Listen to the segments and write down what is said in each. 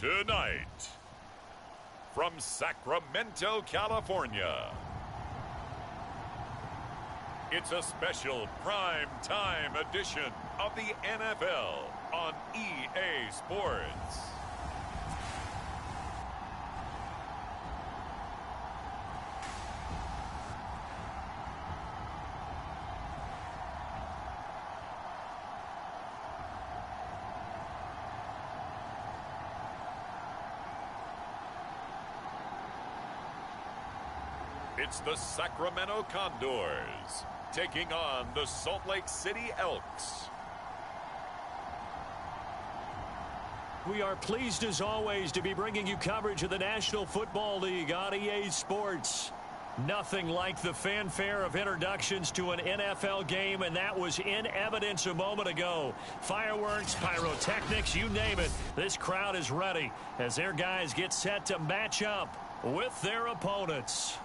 Tonight, from Sacramento, California, it's a special prime time edition of the NFL on EA Sports. It's the Sacramento Condors taking on the Salt Lake City Elks. We are pleased as always to be bringing you coverage of the National Football League on EA Sports. Nothing like the fanfare of introductions to an NFL game, and that was in evidence a moment ago. Fireworks, pyrotechnics, you name it. This crowd is ready as their guys get set to match up with their opponents.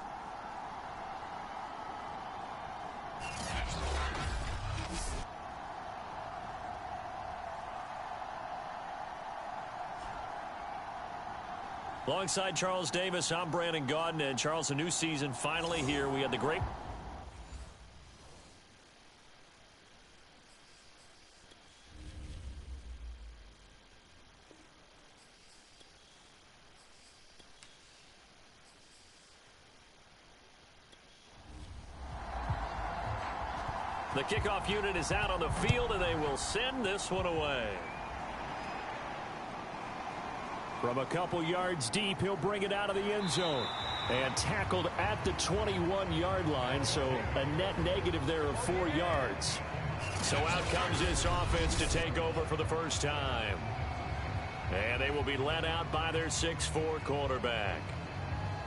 Alongside Charles Davis, I'm Brandon Gaudin, and Charles, a new season finally here. We had the great... The kickoff unit is out on the field, and they will send this one away. From a couple yards deep, he'll bring it out of the end zone. And tackled at the 21-yard line, so a net negative there of 4 yards. So out comes this offense to take over for the first time. And they will be led out by their 6'4" quarterback.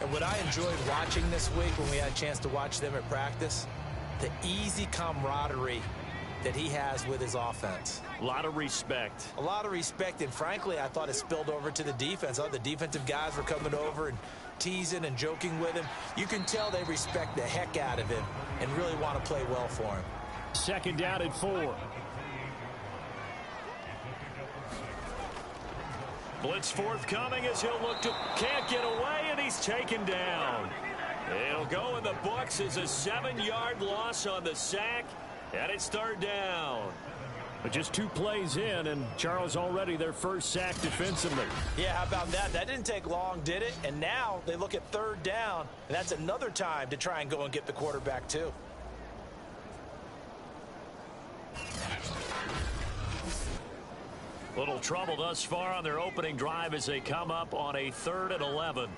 And what I enjoyed watching this week when we had a chance to watch them at practice, the easy camaraderie that he has with his offense. A lot of respect. A lot of respect, and frankly, I thought it spilled over to the defense. The defensive guys were coming over and teasing and joking with him. You can tell they respect the heck out of him and really want to play well for him. Second down and 4. Blitz forthcoming as he'll look to... Can't get away, and he's taken down. It'll go in the books as a 7-yard loss on the sack. And it's third down. But just 2 plays in, and Charles already their first sack defensively. Yeah, how about that? That didn't take long, did it? And now they look at third down, and that's another time to try and go and get the quarterback, too. Little trouble thus far on their opening drive as they come up on a 3rd and 11.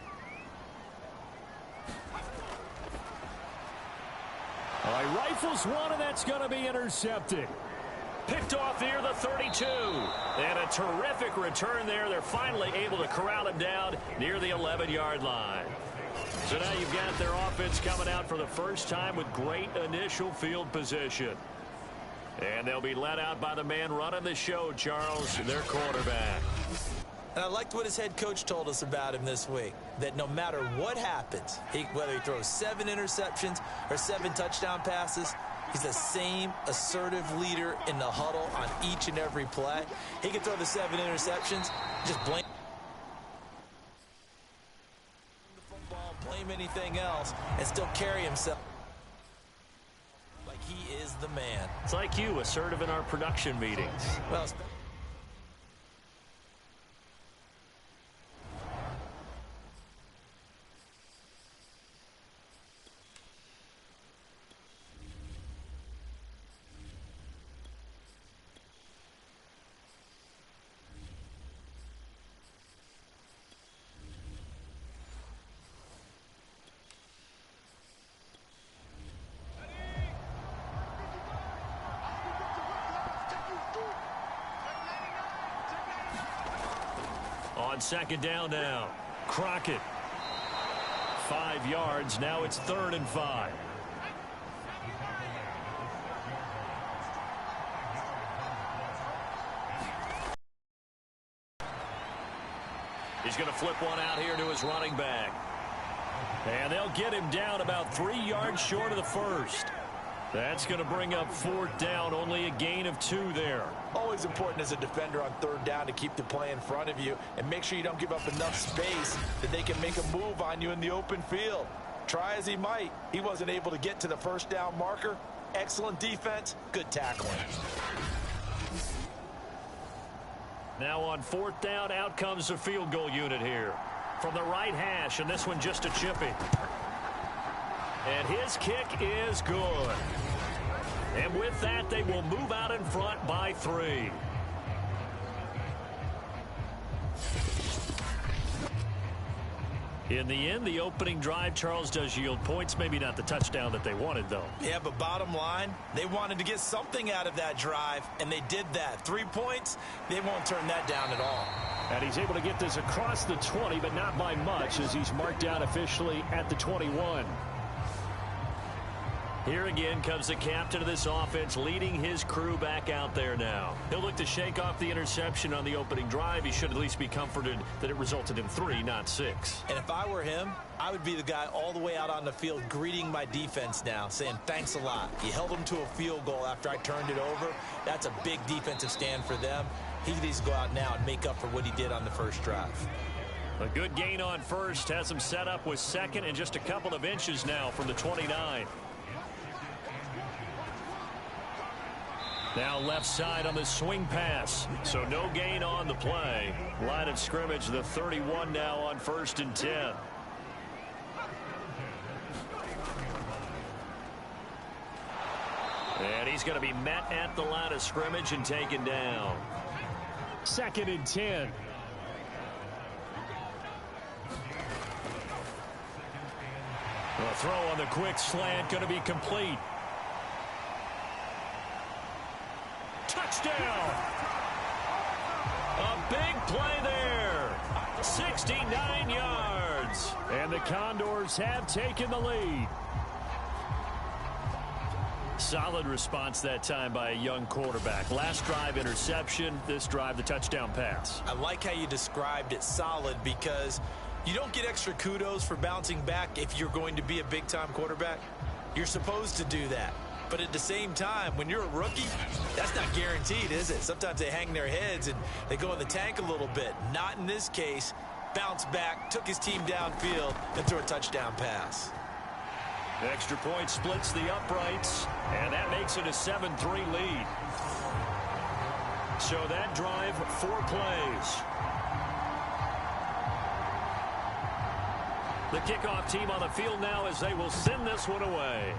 All right, rifles one, and that's going to be intercepted. Picked off near the 32. And a terrific return there. They're finally able to corral him down near the 11-yard line. So now you've got their offense coming out for the first time with great initial field position. And they'll be led out by the man running the show, Charles, their quarterback. And I liked what his head coach told us about him this week, that no matter what happens, whether he throws 7 interceptions or 7 touchdown passes, he's the same assertive leader in the huddle on each and every play. He can throw the 7 interceptions, just blame the football, blame anything else, and still carry himself like he is the man. It's like you, assertive in our production meetings. Well, on second down now, Crockett. 5 yards. Now it's 3rd and 5. He's going to flip one out here to his running back. And they'll get him down about 3 yards short of the first. That's going to bring up 4th down, only a gain of 2 there. Always important as a defender on 3rd down to keep the play in front of you and make sure you don't give up enough space that they can make a move on you in the open field. Try as he might, he wasn't able to get to the 1st down marker. Excellent defense, good tackling. Now on 4th down, out comes the field goal unit here. From the right hash, and this one just a chippy. And his kick is good. And with that, they will move out in front by 3. In the end, the opening drive, Charles, does yield points. Maybe not the touchdown that they wanted, though. Yeah, but bottom line, they wanted to get something out of that drive, and they did that. 3 points, they won't turn that down at all. And he's able to get this across the 20, but not by much, as he's marked down officially at the 21. Here again comes the captain of this offense, leading his crew back out there now. He'll look to shake off the interception on the opening drive. He should at least be comforted that it resulted in 3, not 6. And if I were him, I would be the guy all the way out on the field greeting my defense now, saying thanks a lot. You held them to a field goal after I turned it over. That's a big defensive stand for them. He needs to go out now and make up for what he did on the first drive. A good gain on first has him set up with 2nd and just a couple of inches now from the 29. Now left side on the swing pass. So no gain on the play. Line of scrimmage, the 31 now on 1st and 10. And he's going to be met at the line of scrimmage and taken down. 2nd and 10. A throw on the quick slant going to be complete. Touchdown! A big play there. 69 yards. And the Condors have taken the lead. Solid response that time by a young quarterback. Last drive, interception. This drive, the touchdown pass. I like how you described it, solid, because you don't get extra kudos for bouncing back if you're going to be a big-time quarterback. You're supposed to do that. But at the same time, when you're a rookie, that's not guaranteed, is it? Sometimes they hang their heads and they go in the tank a little bit. Not in this case. Bounced back, took his team downfield, and threw a touchdown pass. Extra point splits the uprights, and that makes it a 7-3 lead. So that drive, 4 plays. The kickoff team on the field now as they will send this one away.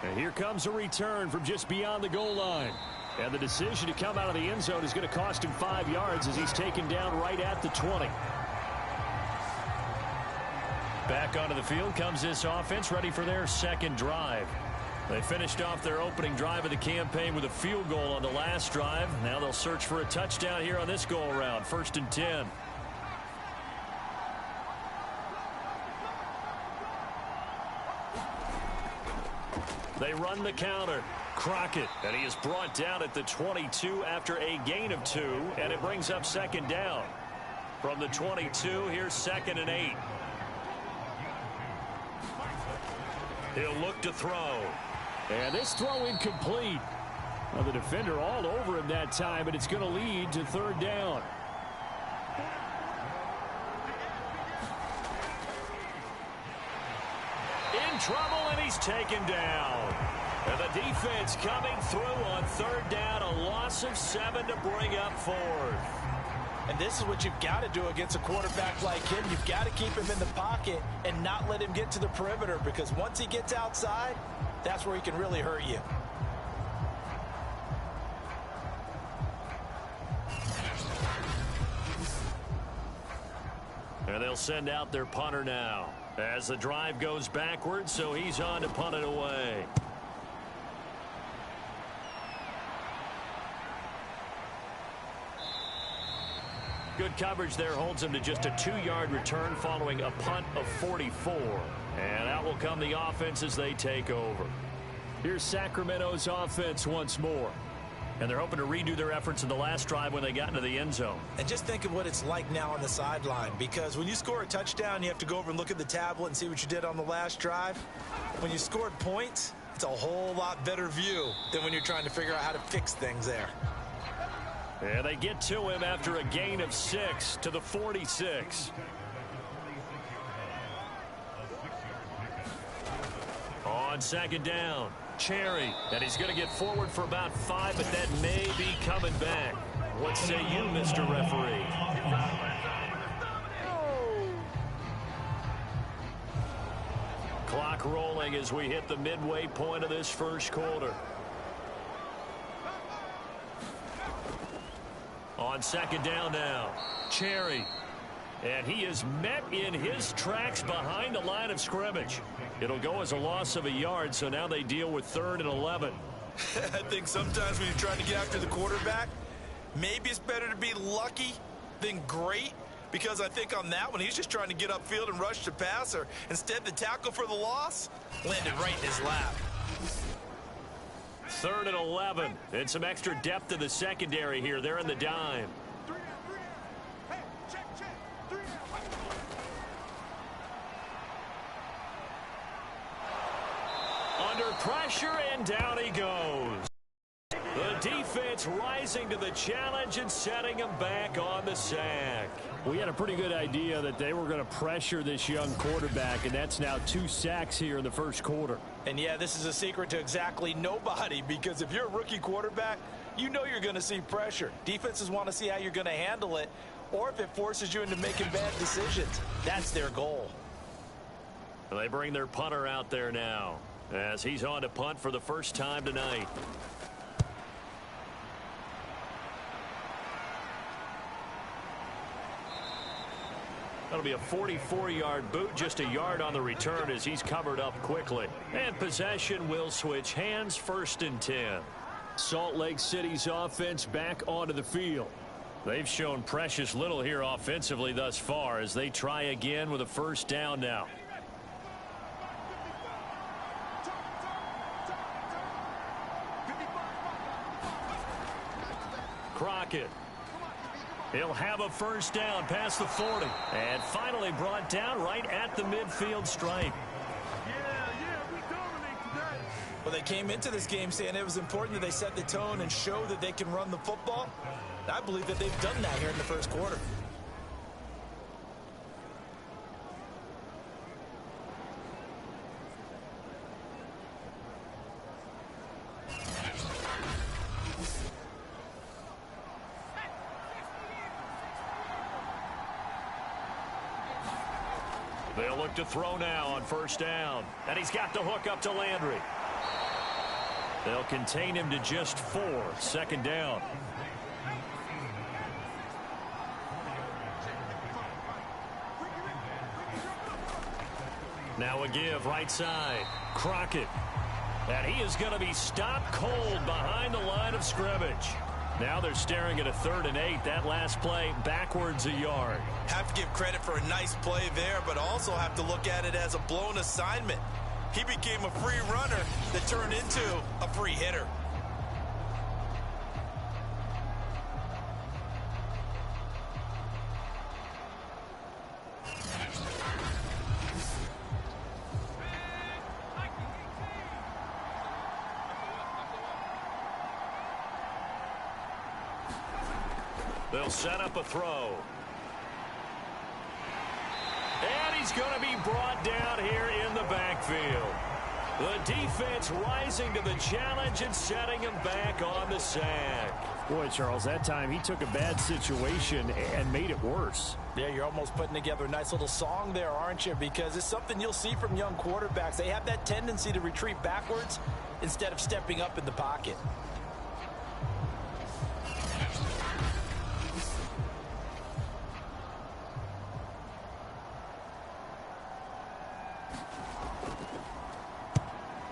And here comes a return from just beyond the goal line. And the decision to come out of the end zone is going to cost him 5 yards as he's taken down right at the 20. Back onto the field comes this offense, ready for their 2nd drive. They finished off their opening drive of the campaign with a field goal on the last drive. Now they'll search for a touchdown here on this go-around. 1st and 10. They run the counter. Crockett, and he is brought down at the 22 after a gain of 2, and it brings up 2nd down. From the 22, here's 2nd and 8. He'll look to throw. And this throw incomplete. Well, the defender all over him that time, but it's going to lead to 3rd down. In trouble, and he's taken down. And the defense coming through on 3rd down, a loss of 7 to bring up 4th. And this is what you've got to do against a quarterback like him. You've got to keep him in the pocket and not let him get to the perimeter, because once he gets outside, that's where he can really hurt you. And they'll send out their punter now as the drive goes backwards, so he's on to punt it away. Good coverage there holds him to just a 2-yard return following a punt of 44. And out will come the offense as they take over. Here's Sacramento's offense once more. And they're hoping to redo their efforts in the last drive when they got into the end zone. And just think of what it's like now on the sideline, because when you score a touchdown, you have to go over and look at the tablet and see what you did on the last drive. When you scored points, it's a whole lot better view than when you're trying to figure out how to fix things there. And they get to him after a gain of 6 to the 46. On second down, Cherry, and he's going to get forward for about 5, but that may be coming back. What say you, Mr. Referee? Clock rolling as we hit the midway point of this first quarter. On second down now, Cherry. And he is met in his tracks behind the line of scrimmage. It'll go as a loss of a yard, so now they deal with 3rd and 11. I think sometimes when you're trying to get after the quarterback, maybe it's better to be lucky than great, because I think on that one, he's just trying to get upfield and rush the passer. Instead, the tackle for the loss landed right in his lap. 3rd and 11, and some extra depth in the secondary here. They're in the dime. Under pressure, and down he goes. The defense rising to the challenge and setting him back on the sack. We had a pretty good idea that they were going to pressure this young quarterback, and that's now 2 sacks here in the first quarter. And yeah, this is a secret to exactly nobody, because if you're a rookie quarterback, you know you're going to see pressure. Defenses want to see how you're going to handle it, or if it forces you into making bad decisions. That's their goal. They bring their punter out there now, as he's on to punt for the first time tonight. That'll be a 44-yard boot, just a yard on the return as he's covered up quickly. And possession will switch hands, 1st and 10. Salt Lake City's offense back onto the field. They've shown precious little here offensively thus far as they try again with a 1st down now. Crockett. He'll have a 1st down past the 40. And finally brought down right at the midfield stripe. Well, they came into this game saying it was important that they set the tone and show that they can run the football. I believe that they've done that here in the first quarter. They'll look to throw now on 1st down. And he's got the hook up to Landry. They'll contain him to just 4. 2nd down. Now a give right side. Crockett. And he is going to be stopped cold behind the line of scrimmage. Now they're staring at a 3rd and 8. That last play backwards a yard. Have to give credit for a nice play there, but also have to look at it as a blown assignment. He became a free runner that turned into a free hitter. They'll set up a throw. And he's going to be brought down here in the backfield. The defense rising to the challenge and setting him back on the sack. Boy, Charles, that time he took a bad situation and made it worse. Yeah, you're almost putting together a nice little song there, aren't you? Because it's something you'll see from young quarterbacks. They have that tendency to retreat backwards instead of stepping up in the pocket.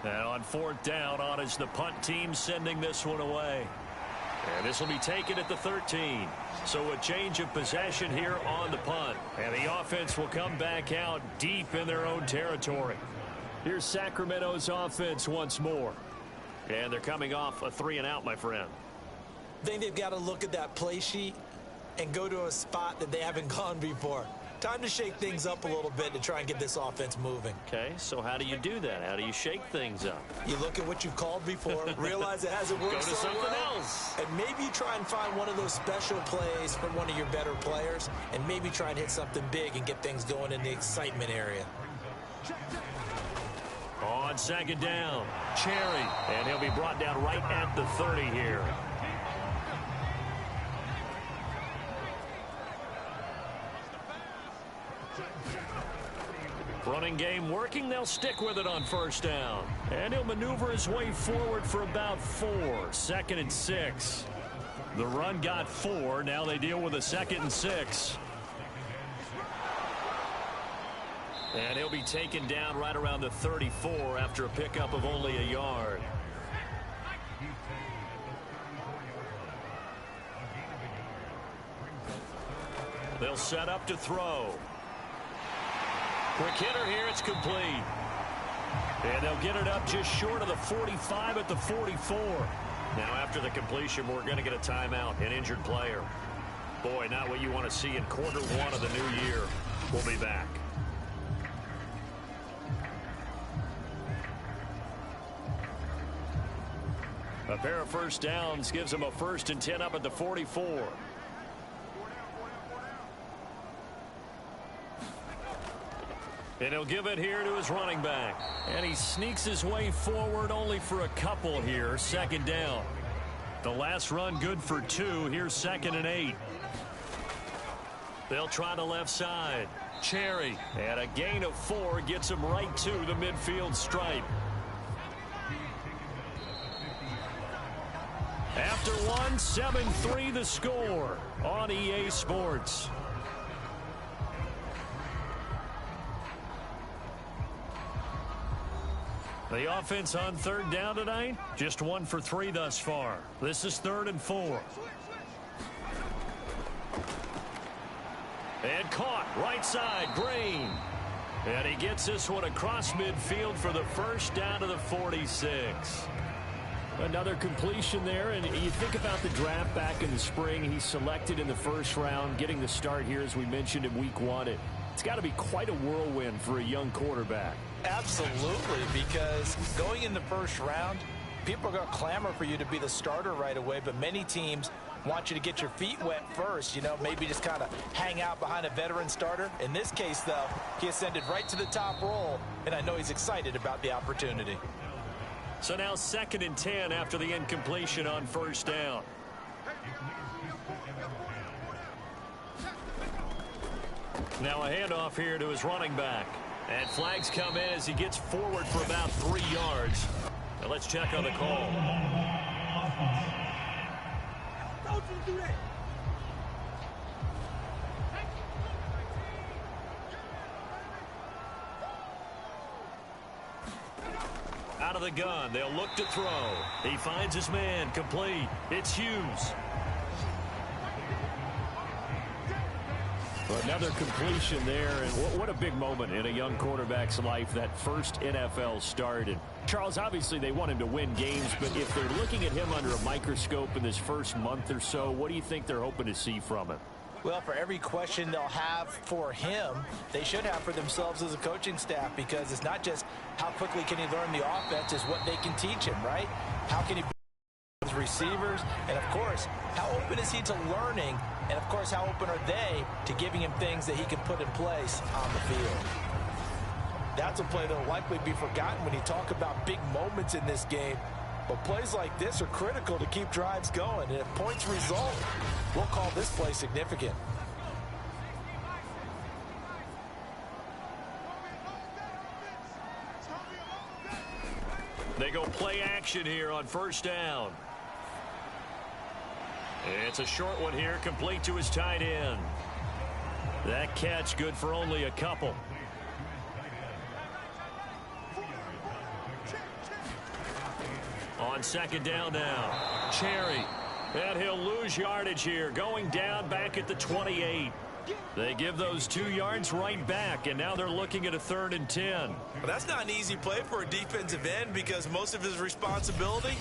Now on 4th down, on is the punt team sending this one away. And this will be taken at the 13. So a change of possession here on the punt. And the offense will come back out deep in their own territory. Here's Sacramento's offense once more. And they're coming off a 3-and-out, my friend. I think they've got to look at that play sheet and go to a spot that they haven't gone before. Time to shake things up a little bit to try and get this offense moving. Okay, so how do you do that? How do you shake things up? You look at what you've called before, realize it hasn't worked Go to so something well, else. and maybe you try and find one of those special plays from one of your better players, and maybe try and hit something big and get things going in the excitement area. On second down, Cherry, and he'll be brought down right at the 30 here. Running game working. They'll stick with it on first down. And he'll maneuver his way forward for about 4. 2nd and 6. The run got 4. Now they deal with a 2nd and 6. And he'll be taken down right around the 34 after a pickup of only a yard. They'll set up to throw. Quick hitter here, it's complete. And they'll get it up just short of the 45 at the 44. Now after the completion, we're going to get a timeout, an injured player. Boy, not what you want to see in quarter 1 of the new year. We'll be back. A pair of first downs gives them a 1st and 10 up at the 44. And he'll give it here to his running back. And he sneaks his way forward only for a couple here. 2nd down. The last run good for 2. Here's 2nd and 8. They'll try the left side. Cherry. And a gain of 4 gets him right to the midfield stripe. After 1, 7-3 the score on EA Sports. The offense on 3rd down tonight, just 1 for 3 thus far. This is 3rd and 4. And caught, right side, Green. And he gets this one across midfield for the 1st down to the 46. Another completion there, and you think about the draft back in the spring. He's selected in the 1st round, getting the start here, as we mentioned, in week 1. It's got to be quite a whirlwind for a young quarterback. Absolutely, because going in the 1st round, people are going to clamor for you to be the starter right away, but many teams want you to get your feet wet first, you know, maybe just kind of hang out behind a veteran starter. In this case, though, he ascended right to the top role, and I know he's excited about the opportunity. So now 2nd and 10 after the incompletion on 1st down. Now a handoff here to his running back. And flags come in as he gets forward for about 3 yards. Now let's check on the call. Out of the gun, they'll look to throw. He finds his man, complete. It's Hughes. Another completion there, and what a big moment in a young quarterback's life, that first NFL start. And Charles, obviously they want him to win games, but if they're looking at him under a microscope in this first month or so, what do you think they're hoping to see from him? Well, for every question they'll have for him, they should have for themselves as a coaching staff, because it's not just how quickly can he learn the offense, it's what they can teach him, right? How can he be his receivers? And, of course, how open is he to learning? And, of course, how open are they to giving him things that he can put in place on the field? That's a play that will likely be forgotten when you talk about big moments in this game. But plays like this are critical to keep drives going. And if points result, we'll call this play significant. They go play action here on 1st down. It's a short one here, complete to his tight end. That catch good for only a couple. On 2nd down now, Cherry. And he'll lose yardage here, going down back at the 28. They give those 2 yards right back, and now they're looking at a 3rd and 10. Well, that's not an easy play for a defensive end, because most of his responsibility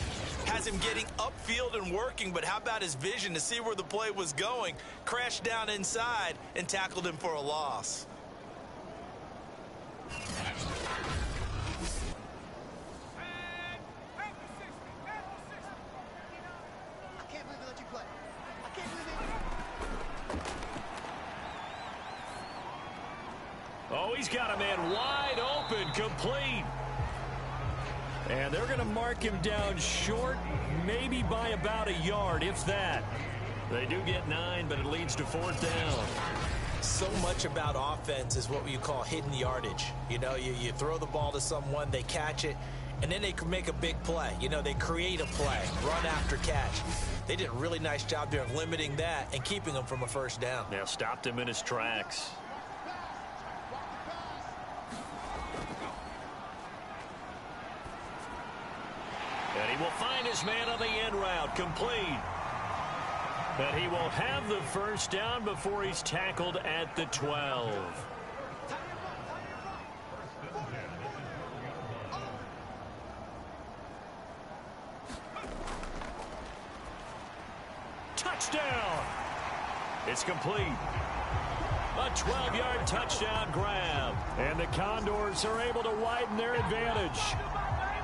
has him getting upfield and working, but how about his vision to see where the play was going? Crashed down inside and tackled him for a loss. Oh, he's got a man wide open, complete. And they're going to mark him down short, maybe by about a yard, if that. They do get 9, but it leads to 4th down. So much about offense is what you call hidden yardage. You know, you throw the ball to someone, they catch it, and then they can make a big play. You know, they create a play, run after catch. They did a really nice job there of limiting that and keeping him from a 1st down. Now stopped him in his tracks. And he will find his man on the end route, complete. And he will have the 1st down before he's tackled at the 12. Touchdown! It's complete. A 12-yard touchdown grab. And the Condors are able to widen their advantage.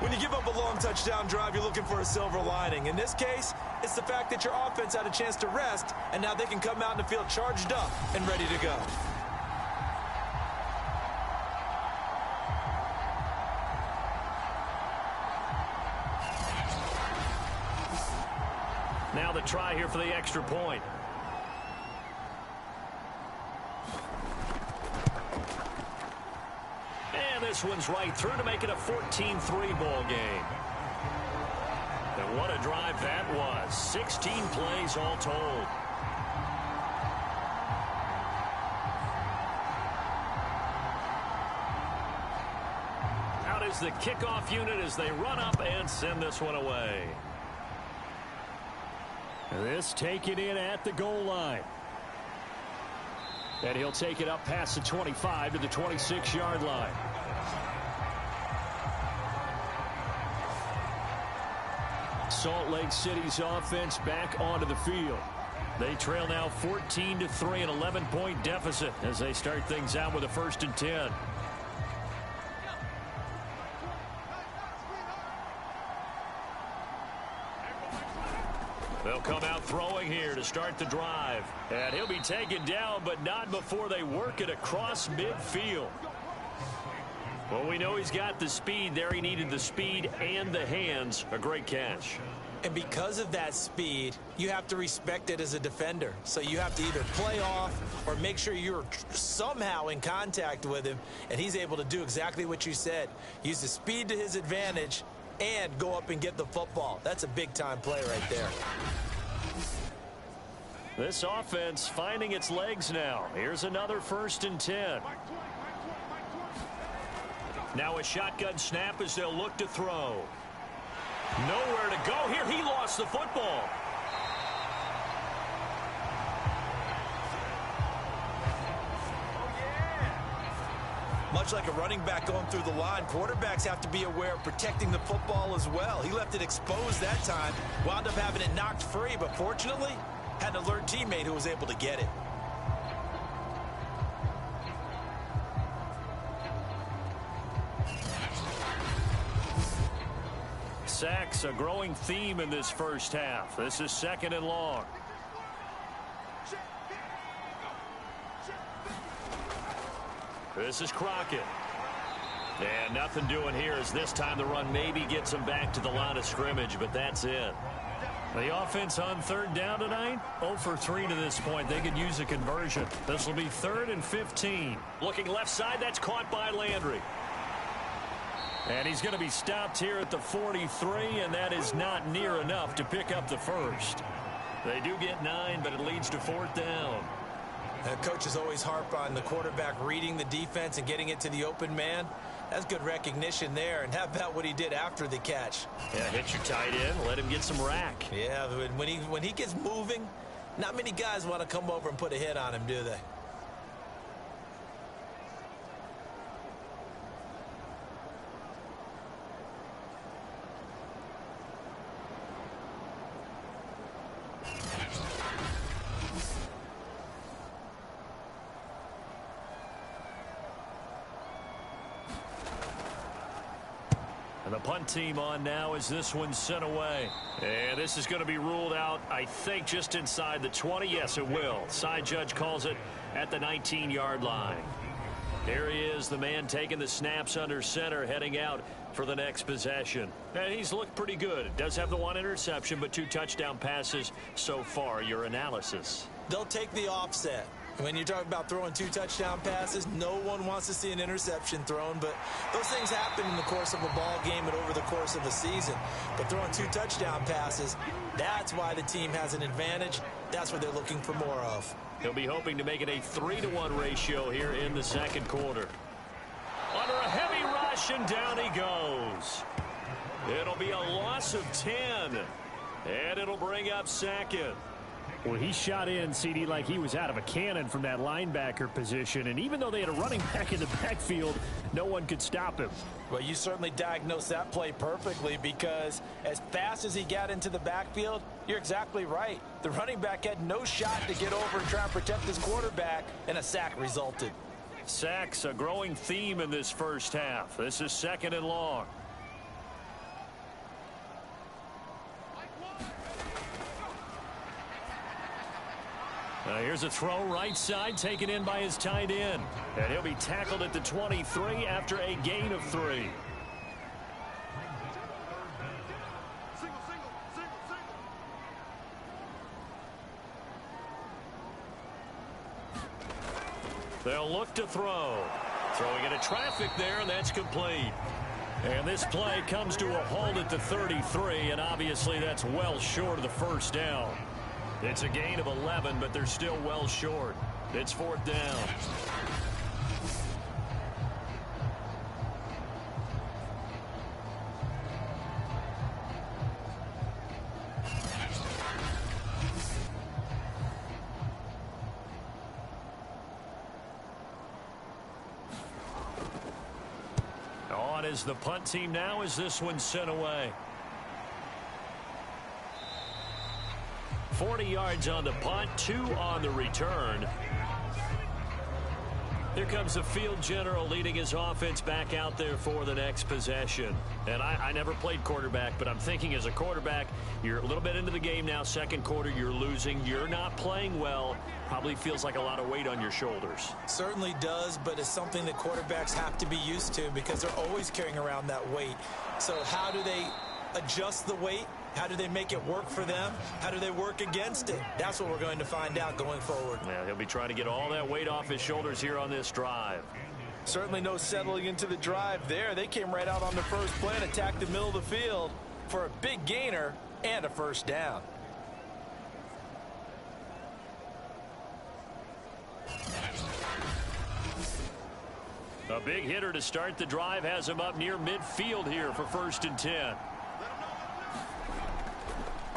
When you give up a long touchdown drive, you're looking for a silver lining. In this case, it's the fact that your offense had a chance to rest, and now they can come out in the field charged up and ready to go. Now the try here for the extra point. And this one's right through to make it a 14-3 ball game. And what a drive that was. 16 plays all told. Out is the kickoff unit as they run up and send this one away. This taken in at the goal line. And he'll take it up past the 25 to the 26-yard line. Salt Lake City's offense back onto the field. They trail now 14-3, an 11-point deficit as they start things out with a 1st and 10. They'll come out throwing here to start the drive. And he'll be taken down, but not before they work it across midfield. Well, we know he's got the speed there. He needed the speed and the hands. A great catch. And because of that speed, you have to respect it as a defender. So you have to either play off or make sure you're somehow in contact with him. And he's able to do exactly what you said. Use the speed to his advantage and go up and get the football. That's a big-time play right there. This offense finding its legs now. Here's another 1st and 10. Now a shotgun snap as they'll look to throw. Nowhere to go here. He lost the football. Much like a running back going through the line, quarterbacks have to be aware of protecting the football as well. He left it exposed that time, wound up having it knocked free, but fortunately, had an alert teammate who was able to get it. Sacks, a growing theme in this 1st half. This is 2nd and long. This is Crockett. And nothing doing here as this time the run maybe gets him back to the line of scrimmage, but that's it. The offense on 3rd down tonight, 0 for 3 to this point. They could use a conversion. This will be 3rd and 15. Looking left side, that's caught by Landry. And he's going to be stopped here at the 43, and that is not near enough to pick up the 1st. They do get 9, but it leads to 4th down. Coaches always harp on the quarterback reading the defense and getting it to the open man. That's good recognition there. And how about what he did after the catch? Yeah, hit your tight end, let him get some rack. Yeah, when he gets moving, not many guys want to come over and put a hit on him, do they? punt team on now as this one's sent away. And this is going to be ruled out, I think, just inside the 20. Yes, it will. Side judge calls it at the 19-yard line. Here he is, the man taking the snaps under center, heading out for the next possession. And he's looked pretty good. Does have the one interception, but 2 touchdown passes so far. Your analysis? They'll take the offset. When you talk about throwing 2 touchdown passes, no one wants to see an interception thrown, but those things happen in the course of a ball game and over the course of a season. But throwing 2 touchdown passes, that's why the team has an advantage. That's what they're looking for more of. He'll be hoping to make it a 3-to-1 ratio here in the second quarter. Under a heavy rush, and down he goes. It'll be a loss of 10, and it'll bring up second. Well, he shot in, CD, like he was out of a cannon from that linebacker position. And even though they had a running back in the backfield, no one could stop him. Well, you certainly diagnosed that play perfectly, because as fast as he got into the backfield, you're exactly right. The running back had no shot to get over and try and protect his quarterback, and a sack resulted. Sacks, a growing theme in this first half. This is 2nd and long. Here's a throw right side, taken in by his tight end. And he'll be tackled at the 23 after a gain of 3. They'll look to throw. Throwing into traffic there, and that's complete. And this play comes to a halt at the 33, and obviously that's well short of the first down. It's a gain of 11, but they're still well short. It's 4th down. On is the punt team now as this one's sent away. 40 yards on the punt, 2 on the return. Here comes the field general leading his offense back out there for the next possession. And I never played quarterback, but I'm thinking as a quarterback, you're a little bit into the game now. Second quarter, you're losing. You're not playing well. Probably feels like a lot of weight on your shoulders. Certainly does, but it's something that quarterbacks have to be used to, because they're always carrying around that weight. So how do they adjust the weight? How do they make it work for them? How do they work against it? That's what we're going to find out going forward. Yeah, he'll be trying to get all that weight off his shoulders here on this drive. Certainly no settling into the drive there. They came right out on the first play and attacked the middle of the field for a big gainer and a first down. A big hitter to start the drive has him up near midfield here for 1st and 10.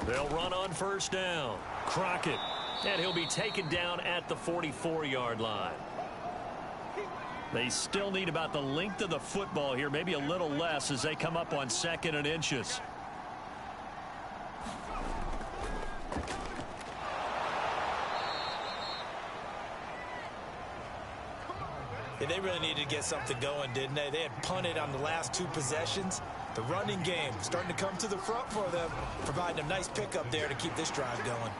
They'll run on first down. Crockett. And he'll be taken down at the 44-yard line. They still need about the length of the football here, maybe a little less as they come up on 2nd and inches. Yeah, they really needed to get something going, didn't they? They had punted on the last 2 possessions. The running game starting to come to the front for them, providing a nice pickup there to keep this drive going.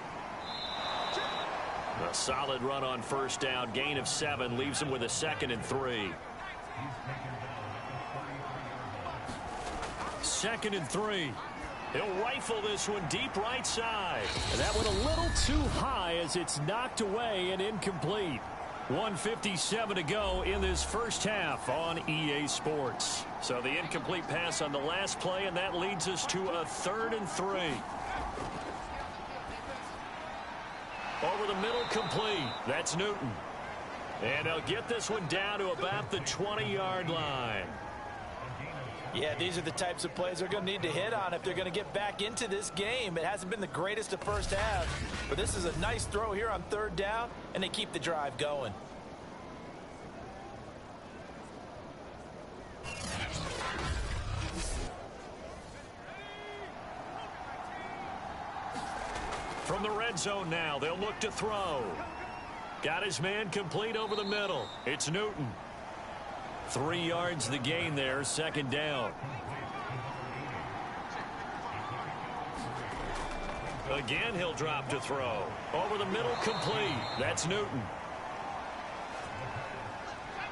A solid run on first down, gain of 7, leaves them with a 2nd and 3. 2nd and 3. He'll rifle this one deep right side. And that went a little too high as it's knocked away and incomplete. 1:57 to go in this first half on EA Sports. So the incomplete pass on the last play, and that leads us to a 3rd and 3. Over the middle, complete. That's Newton. And they'll get this one down to about the 20-yard line. Yeah, these are the types of plays they're going to need to hit on if they're going to get back into this game. It hasn't been the greatest of first halves, but this is a nice throw here on 3rd down, and they keep the drive going. From the red zone now, they'll look to throw. Got his man complete over the middle. It's Newton. 3 yards the gain there, 2nd down. Again, he'll drop to throw. Over the middle, complete. That's Newton.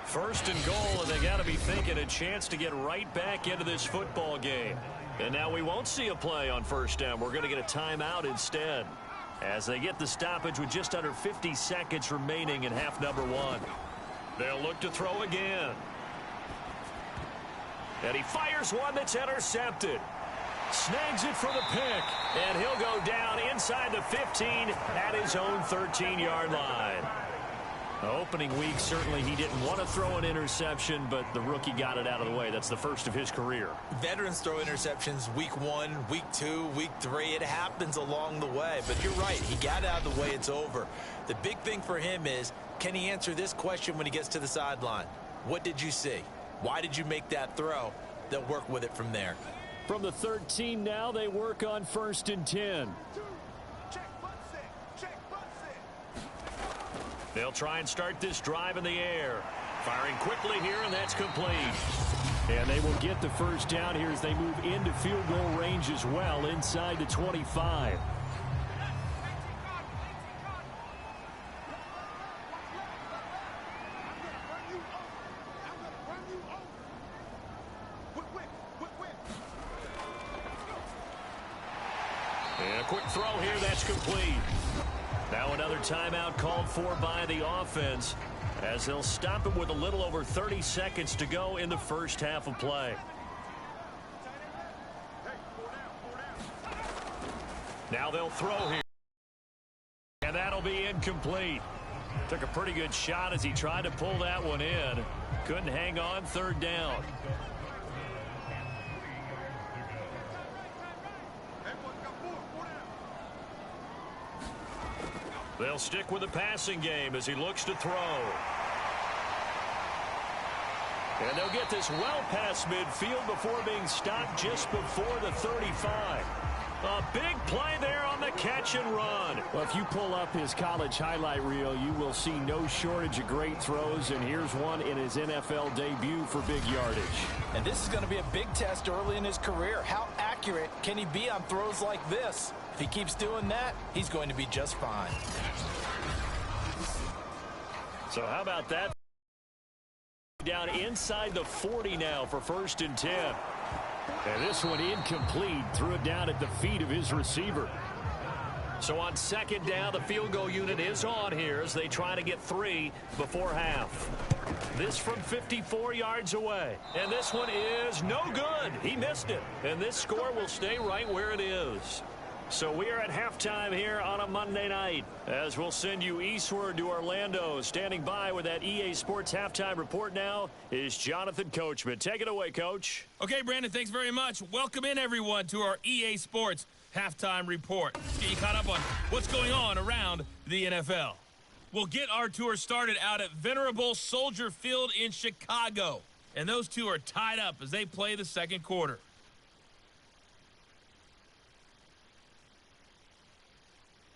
First and goal, and they got to be thinking a chance to get right back into this football game. And now we won't see a play on first down. We're going to get a timeout instead, as they get the stoppage with just under 50 seconds remaining in half number one. They'll look to throw again. And he fires one that's intercepted. Snags it for the pick. And he'll go down inside the 15 at his own 13-yard line. Opening week, certainly he didn't want to throw an interception, but the rookie got it out of the way. That's the first of his career. Veterans throw interceptions week 1, week 2, week 3. It happens along the way. But you're right. He got out of the way. It's over. The big thing for him is, can he answer this question when he gets to the sideline? What did you see? Why did you make that throw? They'll work with it from there. From the 13 now, they work on 1st and 10. They'll try and start this drive in the air. Firing quickly here, and that's complete. And they will get the first down here as they move into field goal range as well, inside the 25. And a quick throw here, that's complete. Now another timeout called for by the offense, as they'll stop him with a little over 30 seconds to go in the first half of play. Now they'll throw here. And that'll be incomplete. Took a pretty good shot as he tried to pull that one in. Couldn't hang on, 3rd down. They'll stick with the passing game as he looks to throw. And they'll get this well past midfield before being stopped just before the 35. A big play there on the catch and run. Well, if you pull up his college highlight reel, you will see no shortage of great throws, and here's one in his NFL debut for big yardage. And this is going to be a big test early in his career. How accurate can he be on throws like this? If he keeps doing that, he's going to be just fine. So how about that? Down inside the 40 now for 1st and 10. And this one incomplete. Threw it down at the feet of his receiver. So on 2nd down, the field goal unit is on here as they try to get 3 before half. This from 54 yards away. And this one is no good. He missed it. And this score will stay right where it is. So we are at halftime here on a Monday night, as we'll send you eastward to Orlando. Standing by with that EA Sports halftime report now is Jonathan Coachman. Take it away, Coach. Okay, Brandon, thanks very much. Welcome in, everyone, to our EA Sports halftime report. Let's get you caught up on what's going on around the NFL. We'll get our tour started out at Venerable Soldier Field in Chicago. And those two are tied up as they play the 2nd quarter.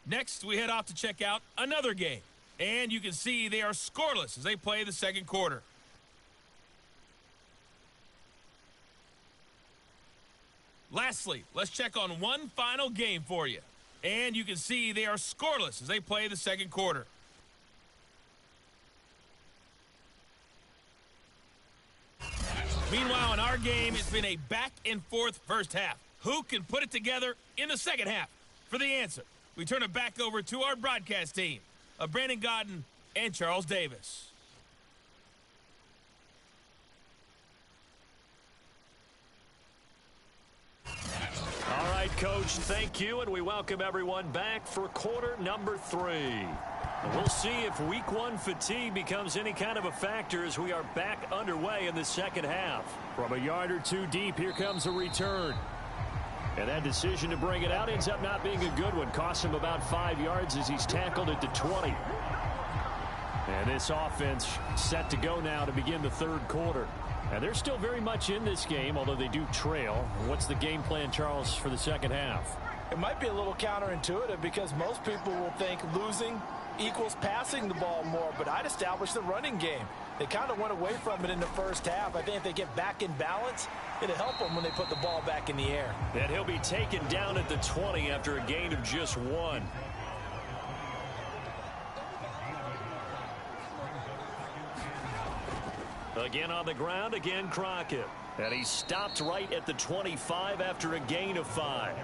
Next, we head off to check out another game. And you can see they are scoreless as they play the 2nd quarter. Lastly, let's check on one final game for you. And you can see they are scoreless as they play the 2nd quarter. Meanwhile, in our game, it's been a back-and-forth first half. Who can put it together in the 2nd half? For the answer, we turn it back over to our broadcast team of Brandon Godden and Charles Davis. All right, Coach, thank you, and we welcome everyone back for quarter number 3. We'll see if week 1 fatigue becomes any kind of a factor as we are back underway in the 2nd half. From a yard or two deep, here comes a return. And that decision to bring it out ends up not being a good one. Costs him about 5 yards as he's tackled at the 20. And this offense set to go now to begin the 3rd quarter. And they're still very much in this game, although they do trail. What's the game plan, Charles, for the 2nd half? It might be a little counterintuitive because most people will think losing equals passing the ball more, but I'd establish the running game. They kind of went away from it in the first half. I think if they get back in balance, it'll help them when they put the ball back in the air. And he'll be taken down at the 20 after a gain of just 1. Again on the ground, again Crockett. And he stopped right at the 25 after a gain of 5.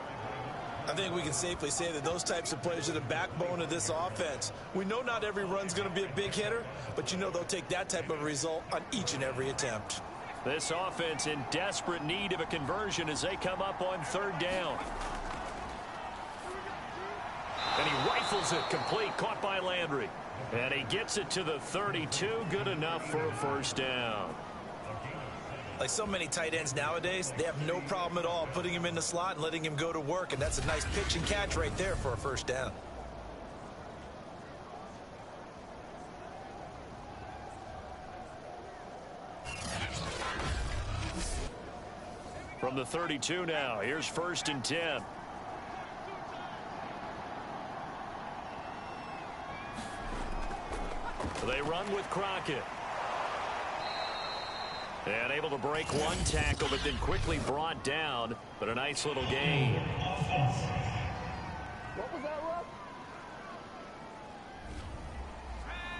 I think we can safely say that those types of players are the backbone of this offense. We know not every run's going to be a big hitter, but you know they'll take that type of result on each and every attempt. This offense in desperate need of a conversion as they come up on 3rd down. And he rifles it complete, caught by Landry. And he gets it to the 32, good enough for a 1st down. Like so many tight ends nowadays, they have no problem at all putting him in the slot and letting him go to work, and that's a nice pitch and catch right there for a 1st down. From the 32 now, here's 1st and 10. They run with Crockett. And able to break 1 tackle, but then quickly brought down. But a nice little gain. What was that, Rob?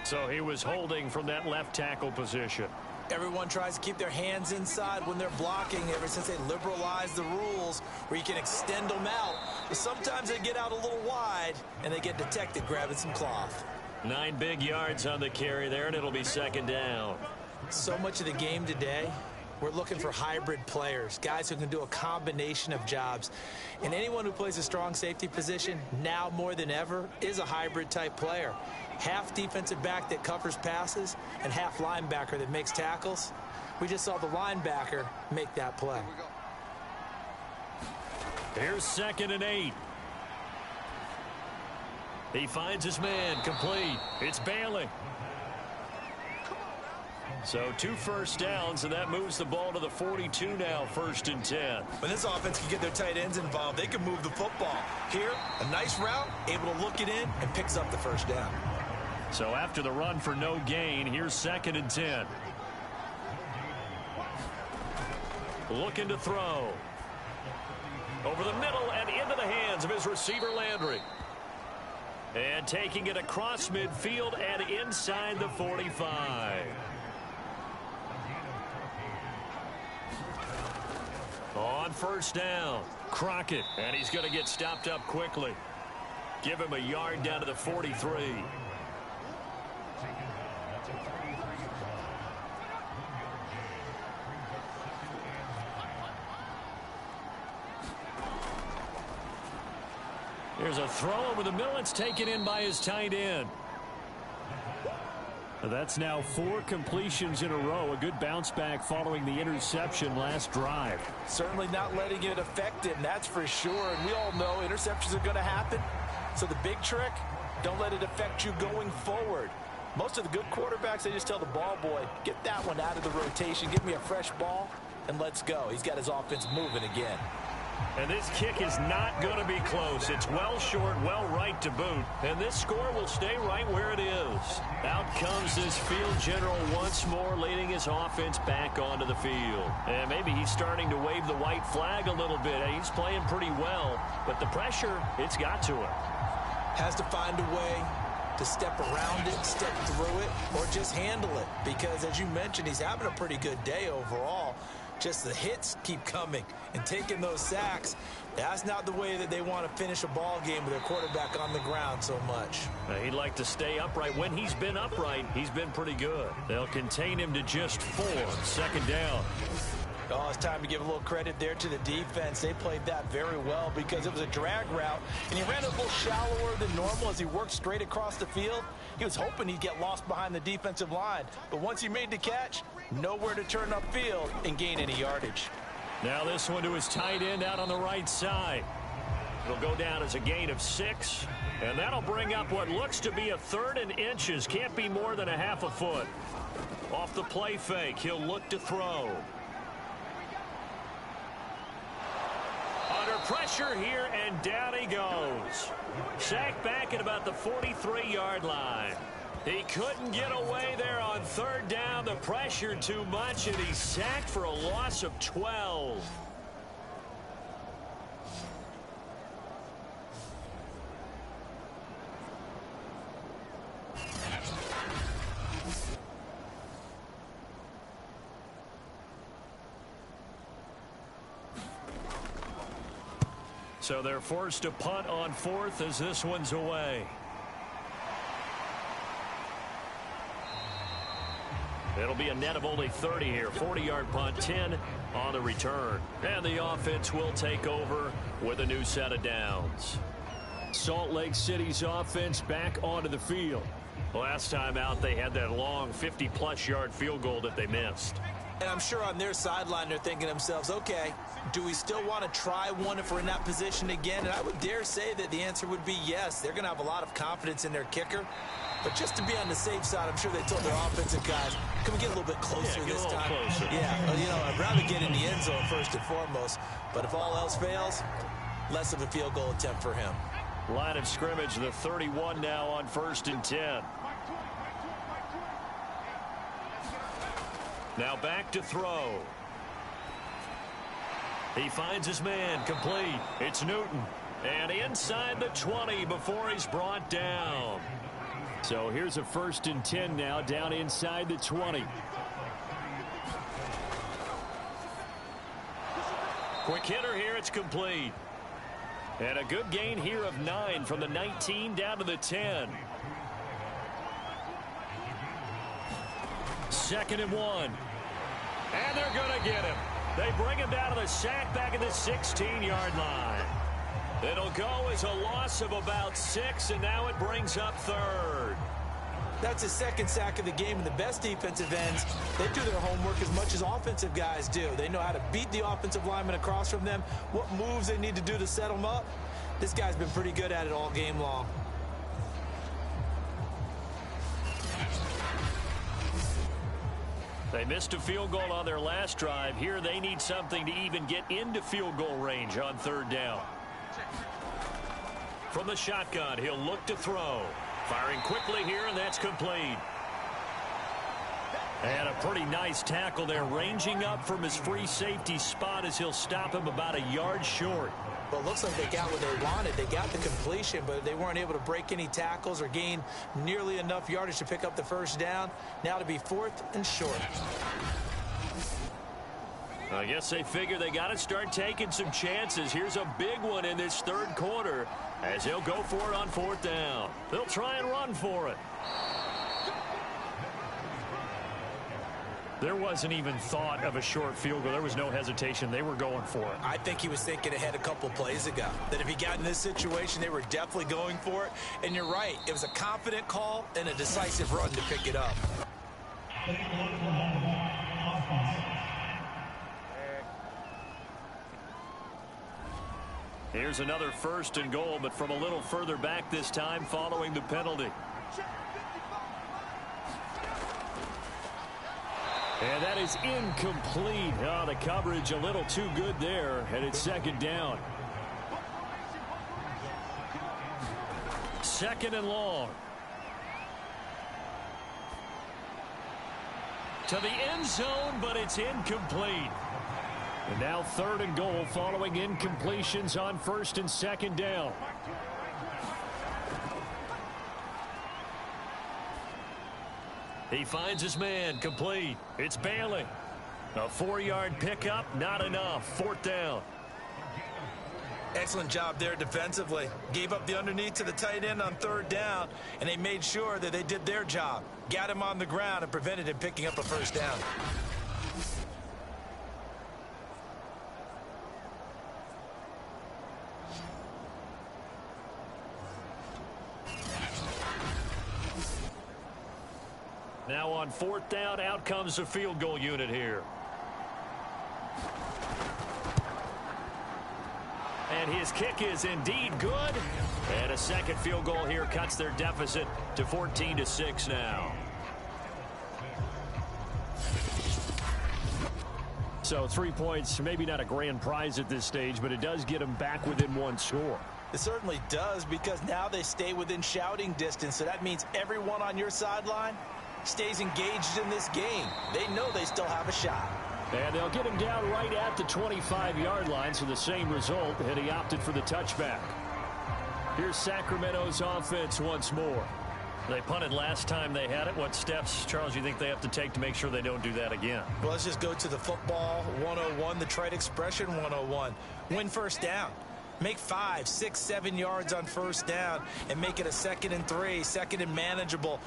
So he was holding from that left tackle position. Everyone tries to keep their hands inside when they're blocking ever since they liberalized the rules where you can extend them out. But sometimes they get out a little wide, and they get detected grabbing some cloth. 9 big yards on the carry there, and it'll be 2nd down. So much of the game today, we're looking for hybrid players, guys who can do a combination of jobs. And anyone who plays a strong safety position, now more than ever, is a hybrid type player. Half defensive back that covers passes and half linebacker that makes tackles. We just saw the linebacker make that play. Here's 2nd and 8. He finds his man, complete. It's Bailey. So 2 1st downs, and that moves the ball to the 42 now, 1st and 10. When this offense can get their tight ends involved, they can move the football. Here, a nice route, able to look it in, and picks up the 1st down. So after the run for no gain, here's 2nd and 10. Looking to throw. Over the middle and into the hands of his receiver, Landry. And taking it across midfield and inside the 45. On 1st down, Crockett, and he's going to get stopped up quickly. Give him a yard down to the 43. Here's a throw over the middle. It's taken in by his tight end. That's now 4 completions in a row. A good bounce back following the interception last drive. Certainly not letting it affect it, and that's for sure. And we all know interceptions are going to happen. So the big trick, don't let it affect you going forward. Most of the good quarterbacks, they just tell the ball boy, get that one out of the rotation, give me a fresh ball, and let's go. He's got his offense moving again. And this kick is not going to be close. It's well short, well right to boot. And this score will stay right where it is. Out comes this field general once more, leading his offense back onto the field. And maybe he's starting to wave the white flag a little bit. He's playing pretty well, but the pressure, it's got to him. Has to find a way to step around it, step through it, or just handle it. Because, as you mentioned, he's having a pretty good day overall. Just the hits keep coming and taking those sacks. That's not the way that they want to finish a ball game with their quarterback on the ground so much. He'd like to stay upright. When he's been upright, he's been pretty good. They'll contain him to just 4. 2nd down. Oh, it's time to give a little credit there to the defense. They played that very well because it was a drag route, and he ran a little shallower than normal as he worked straight across the field. He was hoping he'd get lost behind the defensive line, but once he made the catch, nowhere to turn upfield and gain any yardage. Now this one to his tight end out on the right side. It'll go down as a gain of 6, and that'll bring up what looks to be a 3rd and inches. Can't be more than a half a foot. Off the play fake, he'll look to throw. Under pressure here, and down he goes. Sacked back at about the 43-yard line. He couldn't get away there on third down. The pressure too much, and he's sacked for a loss of 12. So they're forced to punt on fourth as this one's away. It'll be a net of only 30 here. 40-yard punt, 10 on the return. And the offense will take over with a new set of downs. Salt Lake City's offense back onto the field. Last time out, they had that long 50-plus yard field goal that they missed. And I'm sure on their sideline they're thinking to themselves, okay, do we still want to try one if we're in that position again? And I would dare say that the answer would be yes. They're going to have a lot of confidence in their kicker. But just to be on the safe side, I'm sure they told their offensive guys, can we get a little bit closer this time? Closer. Yeah, you know, I'd rather get in the end zone first and foremost. But if all else fails, less of a field goal attempt for him. Line of scrimmage, the 31 now on 1st and 10. Now back to throw. He finds his man, complete. It's Newton. And inside the 20 before he's brought down. So here's a 1st and 10 now, down inside the 20. Quick hitter here, it's complete. And a good gain here of 9 from the 19 down to the 10. 2nd and 1. And they're going to get him. They bring him down to the sack back at the 16-yard line. It'll go as a loss of about 6, and now it brings up 3rd. That's his 2nd sack of the game, and the best defensive ends, they do their homework as much as offensive guys do. They know how to beat the offensive lineman across from them, what moves they need to do to set them up. This guy's been pretty good at it all game long. They missed a field goal on their last drive. Here they need something to even get into field goal range on 3rd down. From the shotgun, he'll look to throw. Firing quickly here, and that's complete. And a pretty nice tackle there, ranging up from his free safety spot as he'll stop him about a yard short. Well, it looks like they got what they wanted. They got the completion, but they weren't able to break any tackles or gain nearly enough yardage to pick up the 1st down. Now to be 4th and short. I guess they figure they got to start taking some chances. Here's a big one in this 3rd quarter as he'll go for it on 4th down. They'll try and run for it. There wasn't even thought of a short field goal. There was no hesitation. They were going for it. I think he was thinking ahead a couple plays ago, that if he got in this situation, they were definitely going for it. And you're right. It was a confident call and a decisive run to pick it up. Here's another 1st and goal, but from a little further back this time following the penalty. And that is incomplete. Oh, the coverage a little too good there, and it's 2nd down. 2nd and long. To the end zone, but it's incomplete. And now 3rd and goal following incompletions on 1st and 2nd down. He finds his man, complete. It's Bailey. A 4-yard pickup, not enough. 4th down. Excellent job there defensively. Gave up the underneath to the tight end on 3rd down, and they made sure that they did their job. Got him on the ground and prevented him picking up a 1st down. Now on 4th down, out comes the field goal unit here. And his kick is indeed good. And a 2nd field goal here cuts their deficit to 14-6 now. So 3 points, maybe not a grand prize at this stage, but it does get them back within one score. It certainly does, because now they stay within shouting distance. So that means everyone on your sideline stays engaged in this game. They know they still have a shot. And they'll get him down right at the 25-yard line, so the same result, and he opted for the touchback. Here's Sacramento's offense once more. They punted last time they had it. What steps, Charles, you think they have to take to make sure they don't do that again? Well, let's just go to the football 101, the trite expression 101. Win first down. Make 5, 6, 7 yards on first down and make it a 2nd and 3, 2nd and manageable.